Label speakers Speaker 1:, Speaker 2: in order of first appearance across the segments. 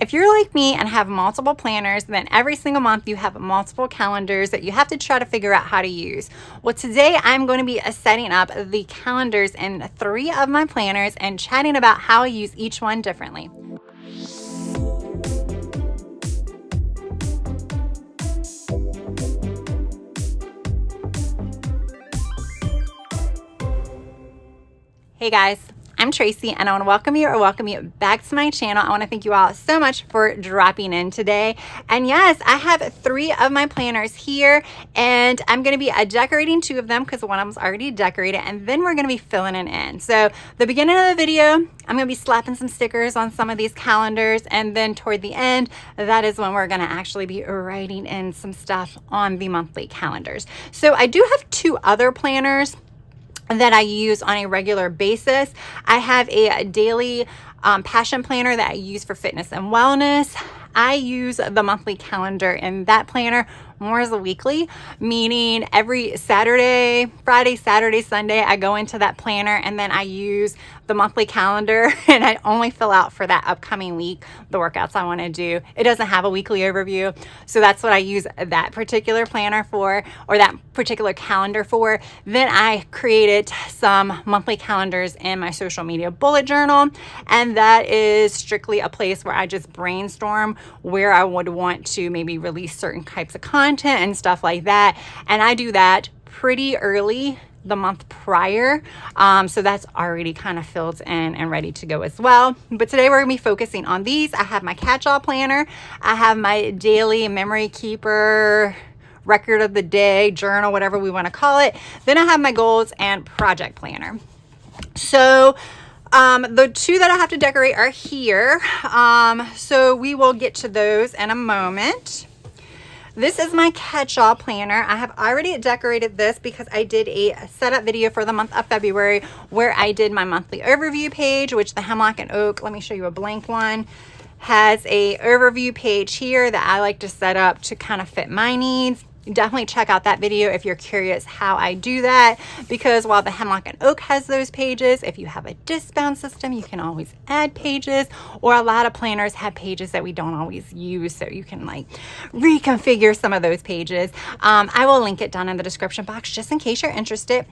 Speaker 1: If you're like me and have multiple planners, then every single month you have multiple calendars that you have to try to figure out how to use. Well, today I'm going to be setting up the calendars in 3 of my planners and chatting about how I use each one differently. Hey guys, I'm Tracy and I want to welcome you back to my channel. I want to thank you all so much for dropping in today. And yes, I have 3 of my planners here and I'm going to be decorating 2 of them because one of them's already decorated, and then we're going to be filling it in. So the beginning of the video, I'm going to be slapping some stickers on some of these calendars, and then toward the end, that is when we're going to actually be writing in some stuff on the monthly calendars. So I do have 2 other planners that I use on a regular basis. I have a daily passion planner that I use for fitness and wellness. I use the monthly calendar in that planner more as a weekly, meaning every Saturday, Friday, Saturday, Sunday, I go into that planner and then I use the monthly calendar and I only fill out for that upcoming week the workouts I want to do. It doesn't have a weekly overview, so that's what I use that particular planner for, or that particular calendar for. Then I created some monthly calendars in my social media bullet journal, and that is strictly a place where I just brainstorm where I would want to maybe release certain types of content and stuff like that. And I do that pretty early the month prior, so that's already kind of filled in and ready to go as well. But today we're gonna be focusing on these. I have my Catchall planner, I have my daily memory keeper, record of the day, journal, whatever we want to call it. Then I have my goals and project planner. So the 2 that I have to decorate are here, so we will get to those in a moment. This is my Catchall planner. I have already decorated this because I did a setup video for the month of February where I did my monthly overview page, which the Hemlock and Oak, let me show you a blank one, has a overview page here that I like to set up to kind of fit my needs. Definitely check out that video if you're curious how I do that, because while the Hemlock and Oak has those pages, if you have a discount system, you can always add pages, or a lot of planners have pages that we don't always use, so you can like reconfigure some of those pages. I will link it down in the description box just in case you're interested.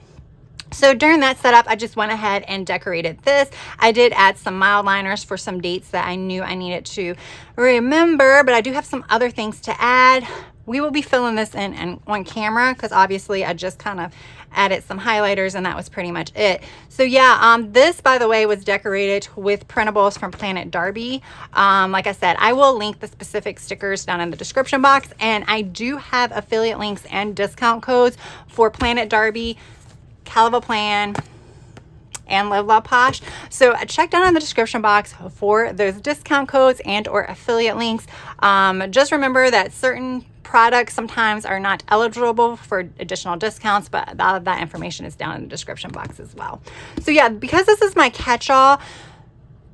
Speaker 1: So during that setup, I just went ahead and decorated this. I did add some mile liners for some dates that I knew I needed to remember, but I do have some other things to add. We will be filling this in on camera because obviously I just kind of added some highlighters and that was pretty much it. So yeah, this, by the way, was decorated with printables from Planet Darby. Like I said, I will link the specific stickers down in the description box, and I do have affiliate links and discount codes for Planet Darby, Caliva Plan, and Live Love Posh. So check down in the description box for those discount codes and or affiliate links. Just remember that certain products sometimes are not eligible for additional discounts, but all of that information is down in the description box as well. So yeah, because this is my Catchall,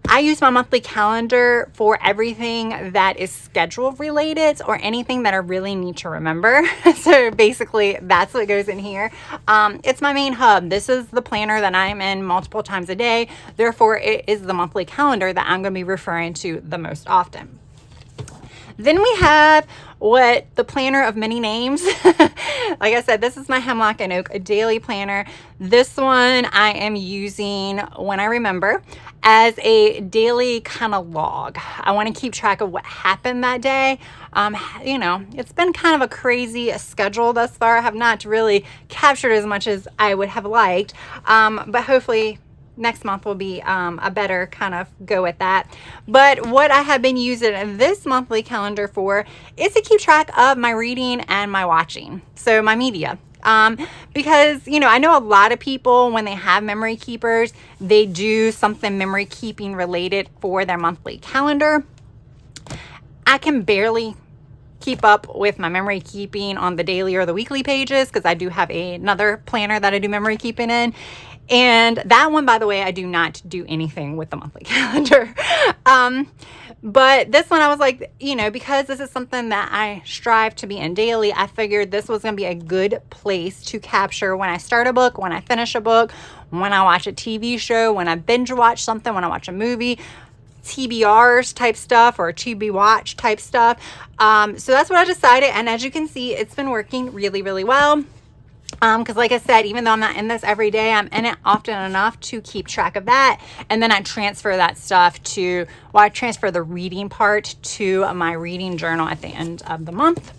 Speaker 1: I use my monthly calendar for everything that is schedule related or anything that I really need to remember. So basically that's what goes in here. It's my main hub. This is the planner that I'm in multiple times a day. Therefore, it is the monthly calendar that I'm going to be referring to the most often. Then we have what the planner of many names. Like I said, this is my Hemlock and Oak daily planner. This one I am using when I remember as a daily kind of log. I want to keep track of what happened that day. You know, it's been kind of a crazy schedule thus far. I have not really captured as much as I would have liked, but hopefully next month will be a better kind of go at that. But what I have been using this monthly calendar for is to keep track of my reading and my watching, so my media. Because, you know, I know a lot of people, when they have memory keepers, they do something memory keeping related for their monthly calendar. I can barely keep up with my memory keeping on the daily or the weekly pages because I do have another planner that I do memory keeping in. And that one, by the way, I do not do anything with the monthly calendar. But this one I was like, you know, because this is something that I strive to be in daily, I figured this was going to be a good place to capture when I start a book, when I finish a book, when I watch a TV show, when I binge watch something, when I watch a movie. TBRs type stuff or TB watch type stuff. So that's what I decided. And as you can see, it's been working really, really well. Because like I said, even though I'm not in this every day, I'm in it often enough to keep track of that. And then I transfer that stuff to, well, I transfer the reading part to my reading journal at the end of the month,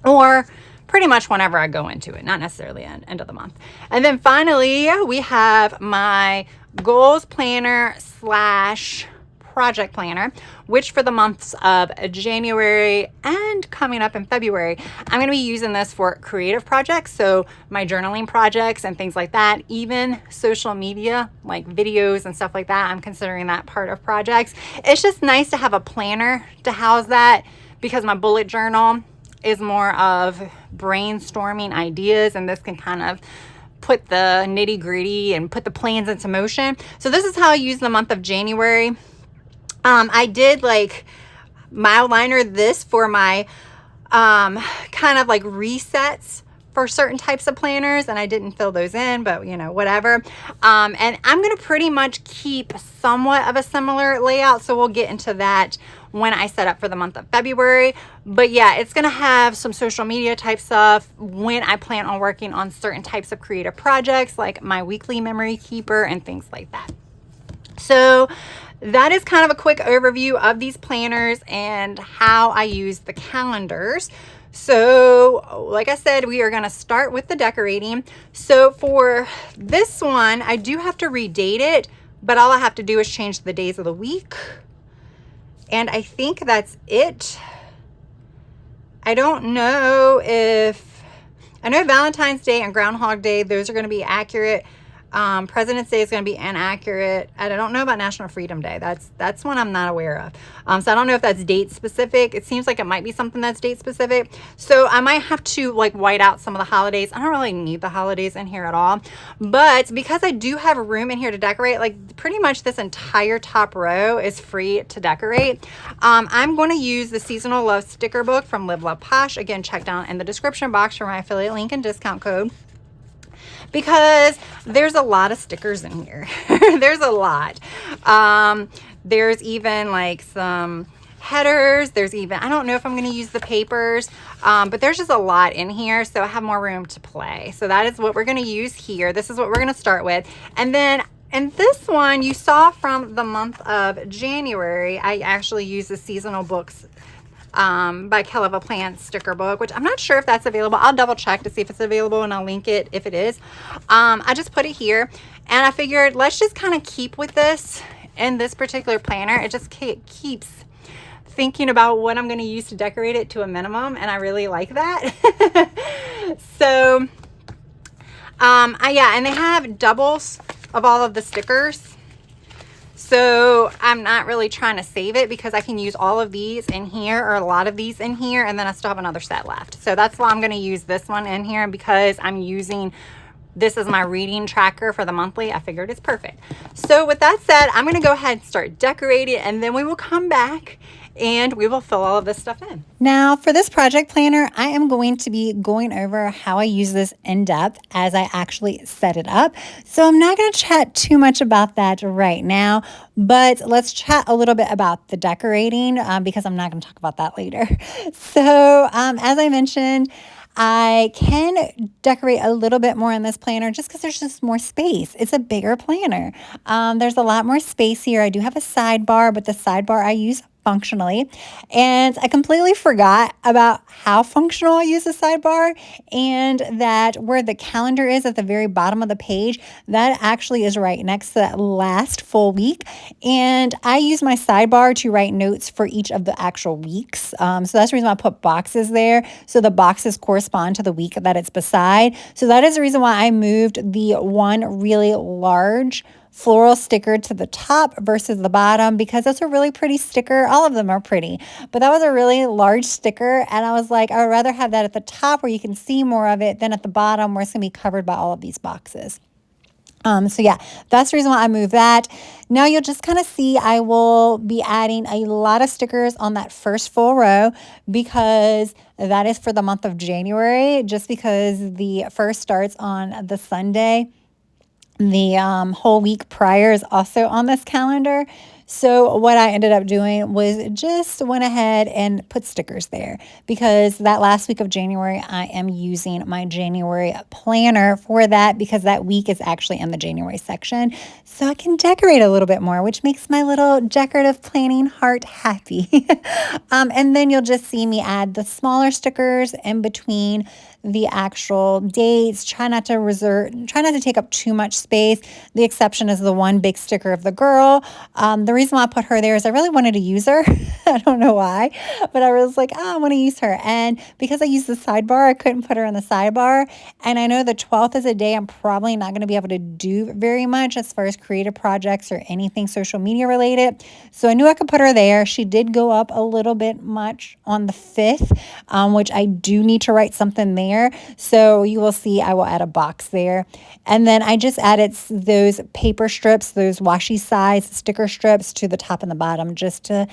Speaker 1: or pretty much whenever I go into it, not necessarily at the end of the month. And then finally, we have my goals planner slash project planner, which for the months of January and coming up in February, I'm going to be using this for creative projects. So my journaling projects and things like that, even social media, like videos and stuff like that, I'm considering that part of projects. It's just nice to have a planner to house that, because my bullet journal is more of brainstorming ideas, and this can kind of put the nitty gritty and put the plans into motion. So this is how I use the month of January. I did like mildliner this for my kind of like resets for certain types of planners, and I didn't fill those in, but you know, whatever. And I'm going to pretty much keep somewhat of a similar layout, so we'll get into that when I set up for the month of February. But yeah, it's going to have some social media type stuff when I plan on working on certain types of creative projects, like my weekly memory keeper and things like that. So that is kind of a quick overview of these planners and how I use the calendars. So like I said, we are going to start with the decorating. So for this one, I do have to redate it, but all I have to do is change the days of the week. And I think that's it. I don't know if, I know Valentine's Day and Groundhog Day, those are going to be accurate. President's Day is going to be inaccurate. And I don't know about National Freedom Day. That's one I'm not aware of. So I don't know if that's date specific. It seems like it might be something that's date specific. So I might have to like white out some of the holidays. I don't really need the holidays in here at all. But because I do have room in here to decorate, like pretty much this entire top row is free to decorate. I'm going to use the Seasonal Love sticker book from Live Love Posh. Again, check down in the description box for my affiliate link and discount code, because there's a lot of stickers in here. There's a lot. There's even like some headers. There's even, I don't know if I'm going to use the papers, but there's just a lot in here. So I have more room to play. So that is what we're going to use here. This is what we're going to start with. And then in this one, you saw from the month of January, I actually used the seasonal books by Keleva Plants sticker book, which I'm not sure if that's available. I'll double check to see if it's available and I'll link it if it is. I just put it here, and I figured let's just kind of keep with this in this particular planner. It just keeps thinking about what I'm going to use to decorate it to a minimum, and I really like that. So yeah, and they have doubles of all of the stickers. So I'm not really trying to save it because I can use all of these in here, or a lot of these in here, and then I still have another set left. So that's why I'm going to use this one in here, because I'm using this as my reading tracker for the monthly. I figured it's perfect. So with that said, I'm going to go ahead and start decorating, and then we will come back and we will fill all of this stuff in. Now for this project planner, I am going to be going over how I use this in depth as I actually set it up. So I'm not going to chat too much about that right now, but let's chat a little bit about the decorating because I'm not going to talk about that later. So as I mentioned, I can decorate a little bit more in this planner just because there's just more space. It's a bigger planner. There's a lot more space here. I do have a sidebar, but the sidebar I use functionally, and I completely forgot about how functional I use the sidebar, and that where the calendar is at the very bottom of the page, that actually is right next to that last full week, and I use my sidebar to write notes for each of the actual weeks. So that's the reason why I put boxes there, so the boxes correspond to the week that it's beside. So that is the reason why I moved the one really large floral sticker to the top versus the bottom, because that's a really pretty sticker. All of them are pretty, but that was a really large sticker, and I was like, I would rather have that at the top where you can see more of it than at the bottom where it's going to be covered by all of these boxes. So yeah, that's the reason why I moved that. Now you'll just kind of see I will be adding a lot of stickers on that first full row, because that is for the month of January, just because the first starts on the Sunday. The whole week prior is also on this calendar. So what I ended up doing was just went ahead and put stickers there, because that last week of January, I am using my January planner for that, because that week is actually in the January section. So I can decorate a little bit more, which makes my little decorative planning heart happy. And then you'll just see me add the smaller stickers in between the actual dates. Try not to take up too much space. The exception is the one big sticker of the girl. The reason why I put her there is I really wanted to use her. I don't know why, but I was like, oh, I want to use her. And because I used the sidebar, I couldn't put her in the sidebar. And I know the 12th is a day I'm probably not going to be able to do very much as far as creative projects or anything social media related. So I knew I could put her there. She did go up a little bit much on the 5th, which I do need to write something there. So you will see I will add a box there. And then I just added those paper strips, those washi size sticker strips to the top and the bottom, just to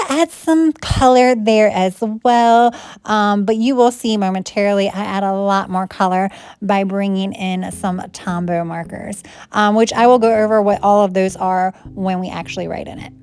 Speaker 1: add some color there as well. But you will see momentarily I add a lot more color by bringing in some Tombow markers, which I will go over what all of those are when we actually write in it.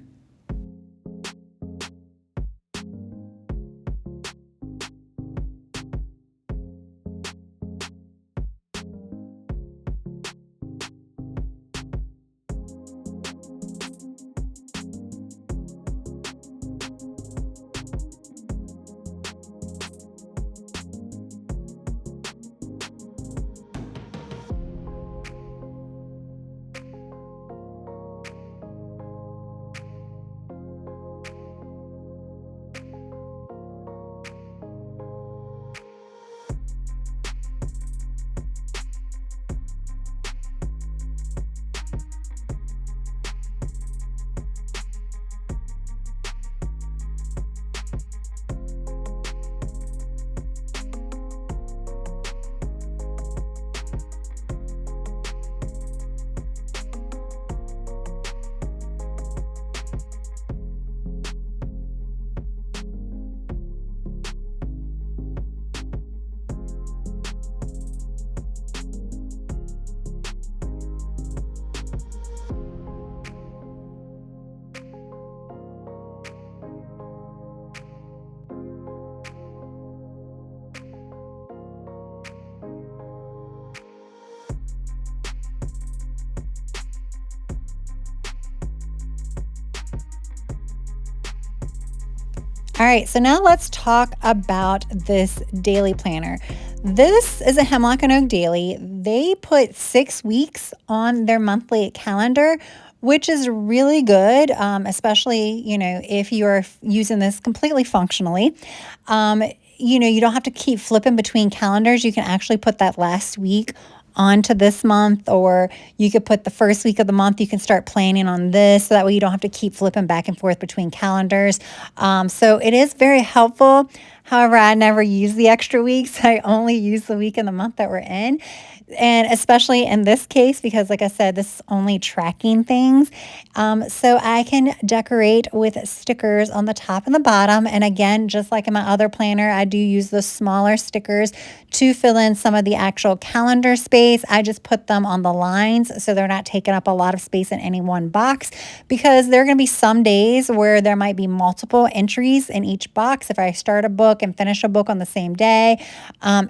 Speaker 1: All right, so now let's talk about this daily planner. This is a Hemlock and Oak Daily. They put 6 weeks on their monthly calendar, which is really good, especially, if you're using this completely functionally. You don't have to keep flipping between calendars. You can actually put that last week onto this month, or you could put the first week of the month. You can start planning on this, so that way you don't have to keep flipping back and forth between calendars. So it is very helpful. However, I never use the extra weeks. I only use the week and the month that we're in. And especially in this case, because like I said, this is only tracking things. So I can decorate with stickers on the top and the bottom. And again, just like in my other planner, I do use the smaller stickers to fill in some of the actual calendar space. I just put them on the lines so they're not taking up a lot of space in any one box, because there are going to be some days where there might be multiple entries in each box. If I start a book and finish a book on the same day,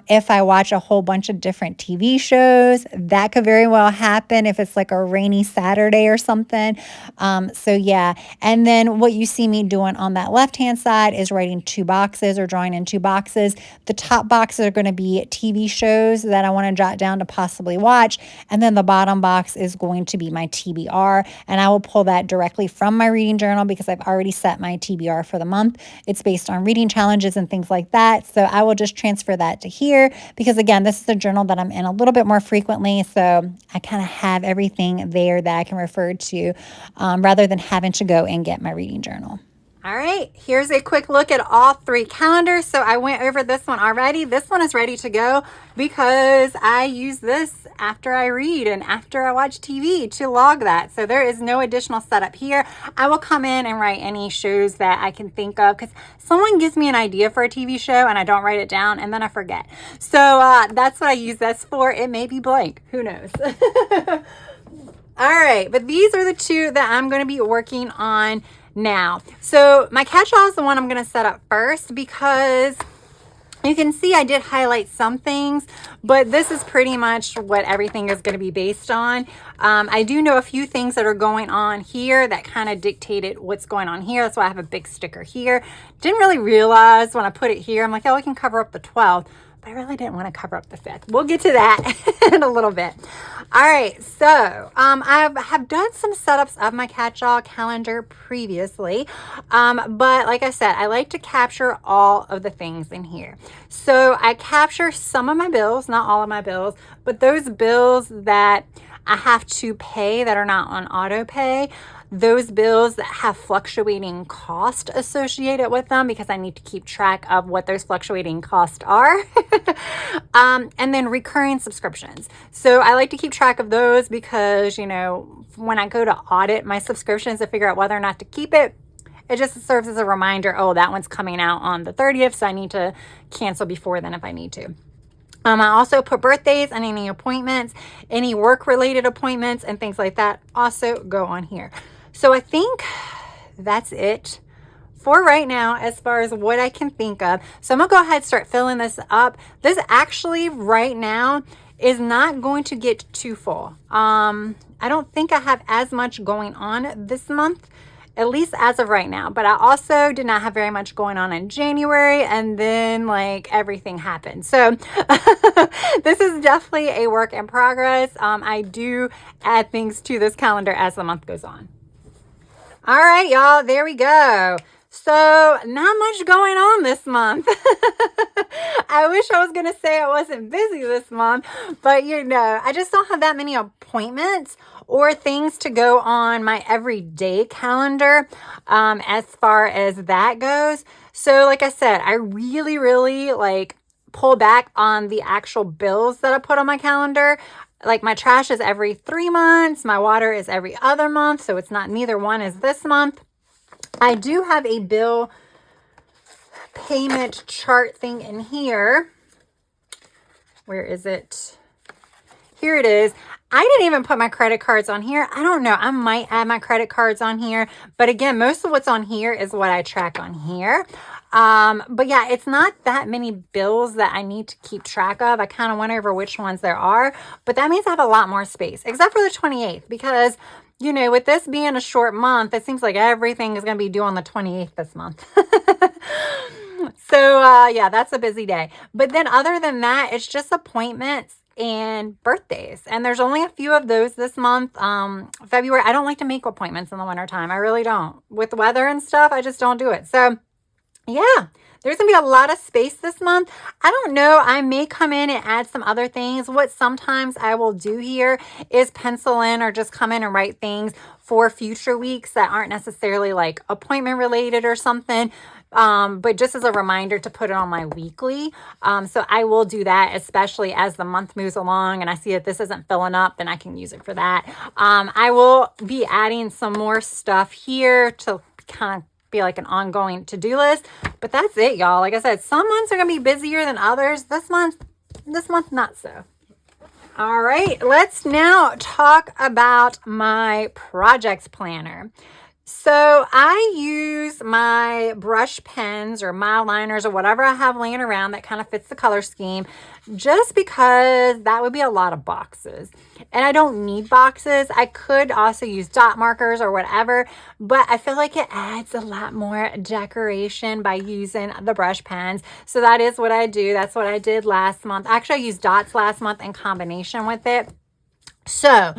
Speaker 1: if I watch a whole bunch of different TV shows, that could very well happen if it's like a rainy Saturday or something. So yeah. And then what you see me doing on that left-hand side is writing 2 boxes, or drawing in 2 boxes. The top boxes are going to be TV shows that I want to jot down to possibly watch. And then the bottom box is going to be my TBR. And I will pull that directly from my reading journal, because I've already set my TBR for the month. It's based on reading challenges and things like that. So I will just transfer that to here, because again, this is a journal that I'm in a little bit more frequently. So I kind of have everything there that I can refer to, rather than having to go and get my reading journal. All right, here's a quick look at all 3 calendars. So I went over this one already. This one is ready to go because I use this after I read and after I watch TV to log that. So there is no additional setup here. I will come in and write any shows that I can think of, because someone gives me an idea for a TV show and I don't write it down and then I forget. So that's what I use this for. It may be blank. Who knows? All right, but these are the two that I'm going to be working on now. So my catch-all is the one I'm going to set up first because you can see I did highlight some things, but this is pretty much what everything is going to be based on. I do know a few things that are going on here that kind of dictated what's going on here. That's why I have a big sticker here. Didn't really realize when I put it here, I'm like, oh, I can cover up the 12th. I really didn't want to cover up the 5th. We'll get to that in a little bit. All right, so I have done some setups of my catch-all calendar previously, but like I said, I like to capture all of the things in here. So I capture some of my bills, not all of my bills, but those bills that I have to pay that are not on auto pay, those bills that have fluctuating cost associated with them, because I need to keep track of what those fluctuating costs are. And then recurring subscriptions. So I like to keep track of those because, you know, when I go to audit my subscriptions to figure out whether or not to keep it, it just serves as a reminder, oh, that one's coming out on the 30th, so I need to cancel before then if I need to. I also put birthdays and any appointments, any work-related appointments and things like that also go on here. So I think that's it for right now as far as what I can think of. So I'm going to go ahead and start filling this up. This actually right now is not going to get too full. I don't think I have as much going on this month, at least as of right now. But I also did not have very much going on in January, and then like everything happened. So this is definitely a work in progress. I do add things to this calendar as the month goes on. All right, y'all, there we go. So not much going on this month. I wish I was going to say I wasn't busy this month, but you know, I just don't have that many appointments or things to go on my everyday calendar as far as that goes. So like I said, I really like pull back on the actual bills that I put on my calendar. Like my trash is every 3 months. My water is every other month. So it's not, neither one is this month. I do have a bill payment chart thing in here. Where is it? Here it is. I didn't even put my credit cards on here. I don't know. I might add my credit cards on here. But again, most of what's on here is what I track on here. But yeah, it's not that many bills that I need to keep track of. I kind of went over which ones there are, but that means I have a lot more space, except for the 28th, because, you know, with this being a short month, it seems like everything is going to be due on the 28th this month. So, yeah, that's a busy day. But then other than that, it's just appointments and birthdays. And there's only a few of those this month. February, I don't like to make appointments in the wintertime. I really don't. With the weather and stuff, I just don't do it. So yeah, there's going to be a lot of space this month. I don't know. I may come in and add some other things. What sometimes I will do here is pencil in or just come in and write things for future weeks that aren't necessarily like appointment related or something. But just as a reminder to put it on my weekly. So I will do that, especially as the month moves along and I see that this isn't filling up, then I can use it for that. I will be adding some more stuff here to kind of be like an ongoing to-do list, but that's it, y'all. Like I said, some months are gonna be busier than others. This month not so. All right, let's now talk about my project planner. So I use my brush pens or mile liners or whatever I have laying around that kind of fits the color scheme, just because that would be a lot of boxes. And I don't need boxes. I could also use dot markers or whatever, but I feel like it adds a lot more decoration by using the brush pens. So that is what I do. That's what I did last month. Actually, I used dots last month in combination with it. So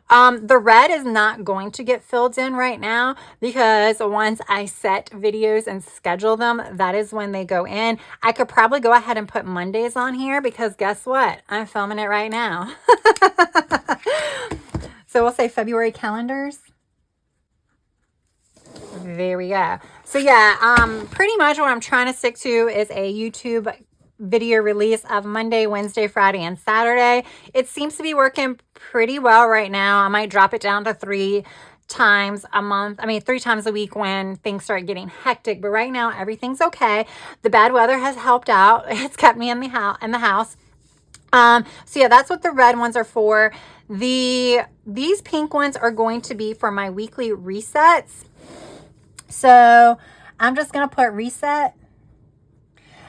Speaker 1: the red is not going to get filled in right now because once I set videos and schedule them, that is when they go in. I could probably go ahead and put Mondays on here because guess what? I'm filming it right now. So we'll say February calendars. There we go. So yeah, pretty much what I'm trying to stick to is a YouTube video release of Monday, Wednesday, Friday, and Saturday. It seems to be working pretty well right now. I might drop it down to 3 times a month. I mean, 3 times a week when things start getting hectic. But right now, everything's okay. The bad weather has helped out. It's kept me in the house. So yeah, that's what the red ones are for. The these pink ones are going to be for my weekly resets. So I'm just going to put reset.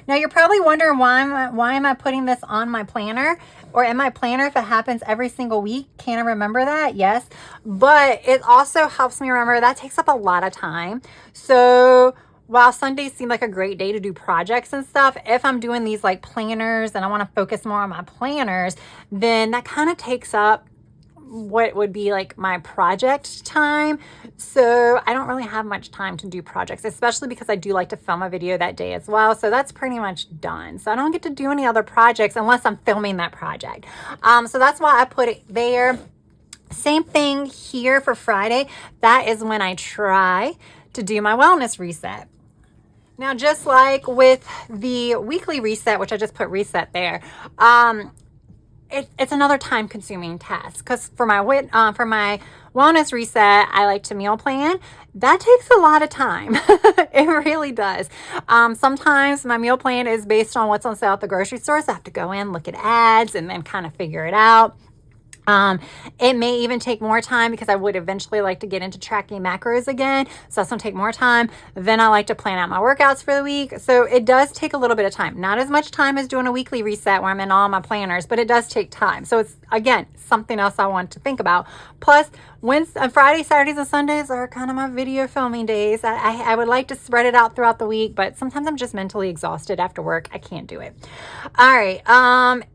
Speaker 1: Now you're probably wondering why am I putting this on my planner or in my planner if it happens every single week? Can I remember that? Yes. But it also helps me remember that takes up a lot of time. So while Sundays seem like a great day to do projects and stuff, if I'm doing these like planners and I want to focus more on my planners, then that kind of takes up what would be like my project time. So I don't really have much time to do projects, especially because I do like to film a video that day as well. So that's pretty much done. So I don't get to do any other projects unless I'm filming that project. So that's why I put it there. Same thing here for Friday. That is when I try to do my wellness reset. Now, just like with the weekly reset, which I just put reset there, it's another time-consuming task because for my wellness reset, I like to meal plan. That takes a lot of time. It really does. Sometimes my meal plan is based on what's on sale at the grocery store, so I have to go in, look at ads, and then kind of figure it out. It may even take more time because I would eventually like to get into tracking macros again. So that's going to take more time. Then I like to plan out my workouts for the week. So it does take a little bit of time. Not as much time as doing a weekly reset where I'm in all my planners, but it does take time. So it's, again, something else I want to think about. Plus, Friday, Saturdays, and Sundays are kind of my video filming days. I would like to spread it out throughout the week, but sometimes I'm just mentally exhausted after work. I can't do it. All right.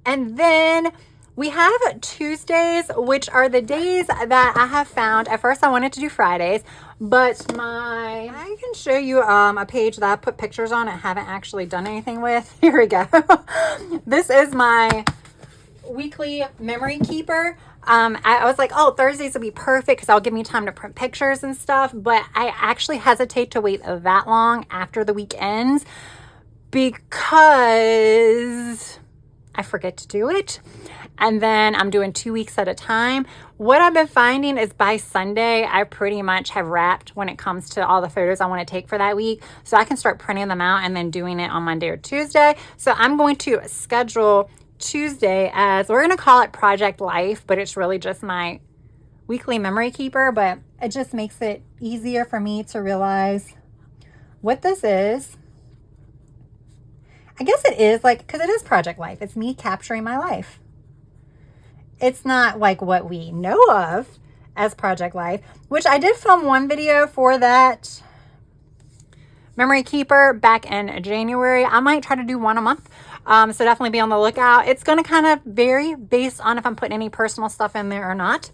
Speaker 1: And then we have Tuesdays, which are the days that I have found. At first, I wanted to do Fridays, but I can show you a page that I put pictures on and haven't actually done anything with. Here we go. This is my weekly memory keeper. I was like, oh, Thursdays will be perfect because that'll give me time to print pictures and stuff. But I actually hesitate to wait that long after the week ends because I forget to do it. And then I'm doing 2 weeks at a time. What I've been finding is by Sunday, I pretty much have wrapped when it comes to all the photos I want to take for that week. So I can start printing them out and then doing it on Monday or Tuesday. So I'm going to schedule Tuesday as, we're going to call it Project Life, but it's really just my weekly memory keeper. But it just makes it easier for me to realize what this is. I guess it is like, because it is Project Life. It's me capturing my life. It's not like what we know of as Project Life, which I did film one video for that memory keeper back in January. I might try to do one a month. So definitely be on the lookout. It's going to kind of vary based on if I'm putting any personal stuff in there or not.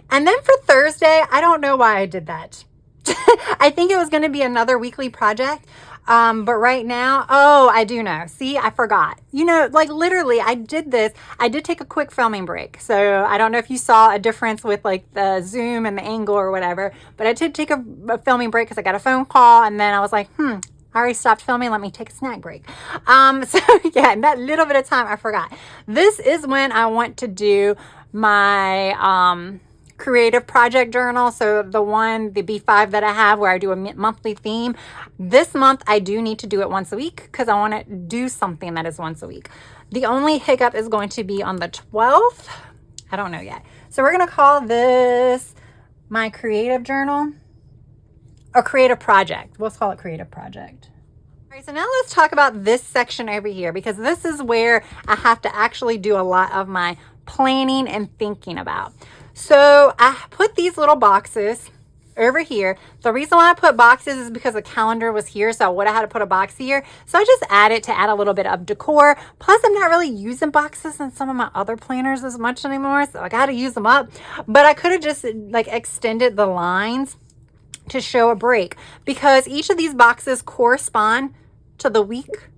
Speaker 1: And then for Thursday, I don't know why I did that. I think it was going to be another weekly project. But right now, oh, I do know. See, I forgot. You know, like literally, I did this. I did take a quick filming break. So I don't know if you saw a difference with like the zoom and the angle or whatever, but I did take a filming break because I got a phone call and then I was like, I already stopped filming. Let me take a snack break. So yeah, in that little bit of time, I forgot. This is when I want to do my, creative project journal. So the B5 that I have where I do a monthly theme. This month I do need to do it once a week because I want to do something that is once a week. The only hiccup is going to be on the 12th. I don't know yet. So we're going to call this my creative journal or creative project. We'll call it creative project. All right, so now let's talk about this section over here because this is where I have to actually do a lot of my planning and thinking about. So I put these little boxes over here. The reason why I put boxes is because the calendar was here, so I would have had to put a box here. So I just added to add a little bit of decor. Plus, I'm not really using boxes in some of my other planners as much anymore, so I got to use them up. But I could have just like extended the lines to show a break because each of these boxes correspond to the week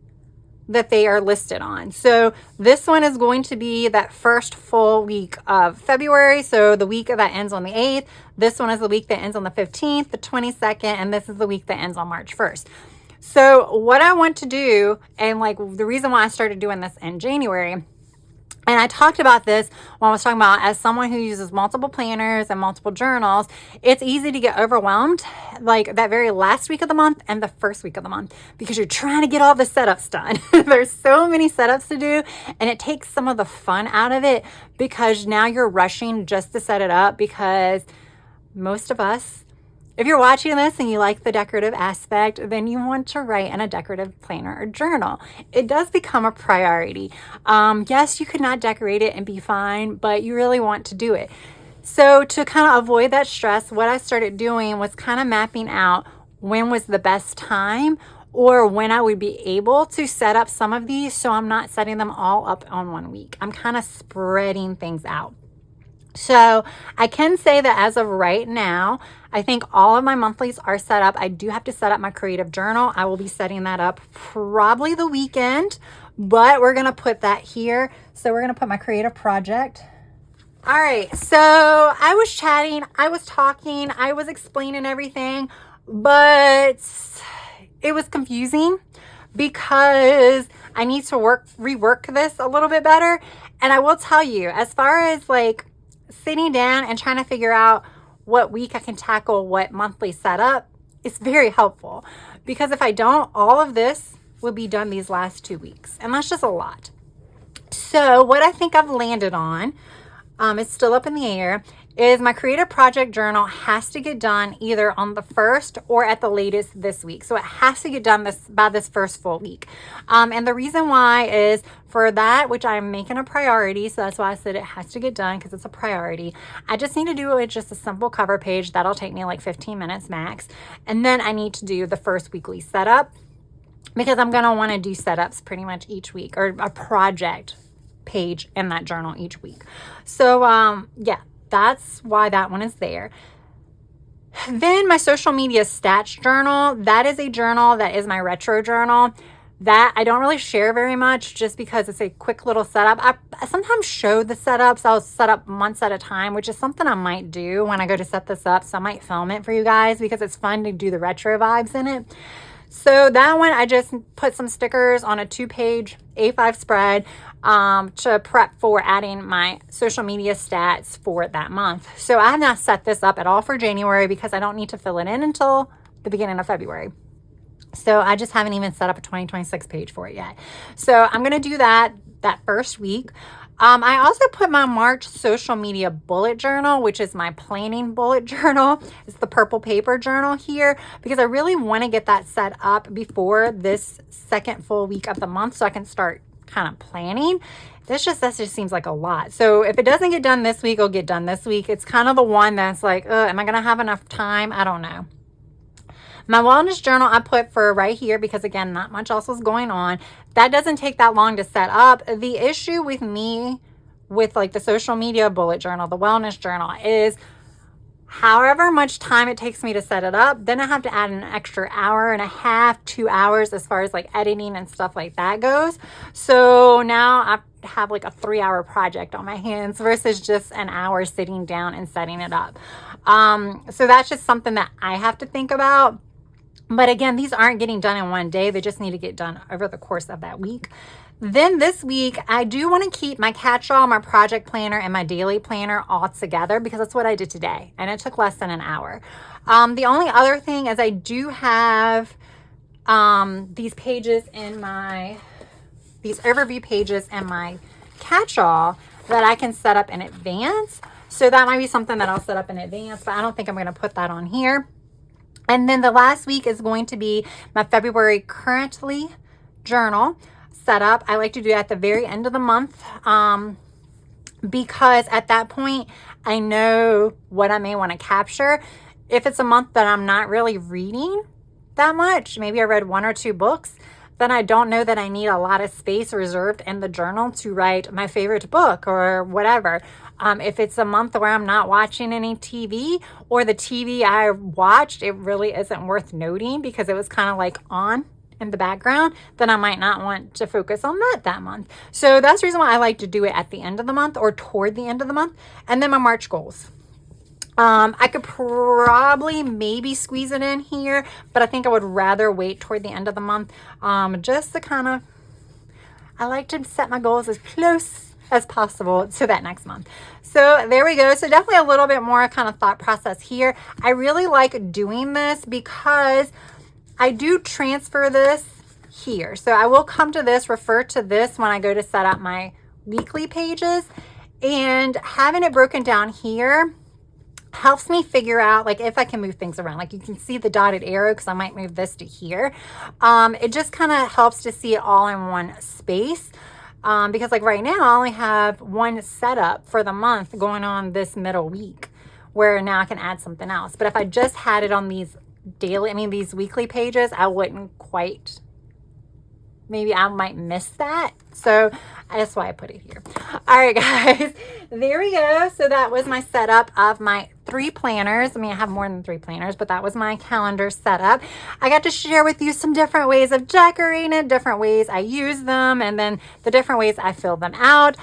Speaker 1: that they are listed on. So this one is going to be that first full week of February. So the week that ends on the 8th. This one is the week that ends on the 15th, the 22nd, and this is the week that ends on March 1st. So what I want to do, and like the reason why I started doing this in January, And I talked about this when I was talking about, as someone who uses multiple planners and multiple journals, it's easy to get overwhelmed like that very last week of the month and the first week of the month, because you're trying to get all the setups done. There's so many setups to do, and it takes some of the fun out of it, because now you're rushing just to set it up. Because most of us, if you're watching this and you like the decorative aspect, then you want to write in a decorative planner or journal. It does become a priority. Yes, you could not decorate it and be fine, but you really want to do it. So to kind of avoid that stress, what I started doing was kind of mapping out when was the best time, or when I would be able to set up some of these, so I'm not setting them all up on one week. I'm kind of spreading things out. So I can say that as of right now, I think all of my monthlies are set up. I do have to set up my creative journal. I will be setting that up probably the weekend, but we're going to put that here. So we're going to put my creative project. All right. So I was chatting, I was talking, I was explaining everything, but it was confusing because I need to rework this a little bit better. And I will tell you, as far as like sitting down and trying to figure out what week I can tackle what monthly setup, is very helpful, because if I don't, all of this will be done these last 2 weeks, and that's just a lot. So what I think I've landed on, it's still up in the air, is my creative project journal has to get done either on the 1st or at the latest this week. So it has to get done by this first full week. And the reason why is for that, which I'm making a priority. So that's why I said it has to get done, because it's a priority. I just need to do it with just a simple cover page. That'll take me like 15 minutes max. And then I need to do the first weekly setup, because I'm going to want to do setups pretty much each week, or a project page in that journal each week. So yeah, that's why that one is there. Then my social media stats journal, that is a journal that is my retro journal that I don't really share very much, just because it's a quick little setup. I sometimes show the setups. I'll set up months at a time, which is something I might do when I go to set this up. So I might film it for you guys, because it's fun to do the retro vibes in it. So that one, I just put some stickers on a 2-page A5 spread to prep for adding my social media stats for that month. So I have not set this up at all for January, because I don't need to fill it in until the beginning of February. So I just haven't even set up a 2026 page for it yet. So I'm going to do that first week. I also put my March social media bullet journal, which is my planning bullet journal. It's the purple paper journal here, because I really want to get that set up before this second full week of the month, so I can start kind of planning. That just seems like a lot. So if it doesn't get done this week, it'll get done this week. It's kind of the one that's like, am I going to have enough time? I don't know. My wellness journal I put for right here, because again, not much else was going on. That doesn't take that long to set up. The issue with me with like the social media bullet journal, the wellness journal, is however much time it takes me to set it up, then I have to add an extra hour and a half, 2 hours as far as like editing and stuff like that goes. So now I have like a 3-hour project on my hands versus just an hour sitting down and setting it up. So that's just something that I have to think about. But again, these aren't getting done in one day. They just need to get done over the course of that week. Then this week, I do want to keep my Catchall, my project planner, and my daily planner all together, because that's what I did today. And it took less than an hour. The only other thing is I do have these pages in these overview pages in my Catchall that I can set up in advance. So that might be something that I'll set up in advance, but I don't think I'm going to put that on here. And then the last week is going to be my February currently journal setup. I like to do it at the very end of the month, because at that point, I know what I may want to capture. If it's a month that I'm not really reading that much, maybe I read 1 or 2 books, then I don't know that I need a lot of space reserved in the journal to write my favorite book or whatever. If it's a month where I'm not watching any TV, or the TV I watched, it really isn't worth noting because it was kind of like on in the background, then I might not want to focus on that month. So that's the reason why I like to do it at the end of the month or toward the end of the month. And then my March goals. I could probably maybe squeeze it in here, but I think I would rather wait toward the end of the month, just to kind of, I like to set my goals as close as possible to that next month. So there we go. So definitely a little bit more kind of thought process here. I really like doing this because I do transfer this here. So I will come to this, refer to this when I go to set up my weekly pages, and having it broken down here helps me figure out like if I can move things around. Like you can see the dotted arrow because I might move this to here. It just kind of helps to see it all in one space. Because like right now I only have one setup for the month going on this middle week, where now I can add something else. But if I just had it on these these weekly pages, I wouldn't quite, maybe I might miss that. So that's why I put it here. All right, guys, there we go. So that was my setup of my 3 planners. I mean, I have more than 3 planners, but that was my calendar setup. I got to share with you some different ways of decorating it, different ways I use them, and then the different ways I fill them out.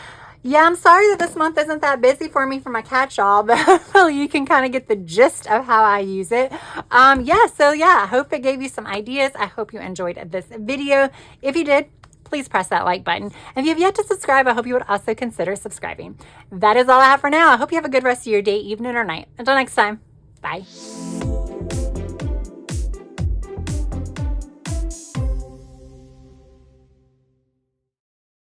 Speaker 1: Yeah, I'm sorry that this month isn't that busy for me for my catch-all, but hopefully you can kind of get the gist of how I use it. I hope it gave you some ideas. I hope you enjoyed this video. If you did, please press that like button. And if you have yet to subscribe, I hope you would also consider subscribing. That is all I have for now. I hope you have a good rest of your day, evening, or night. Until next time, bye.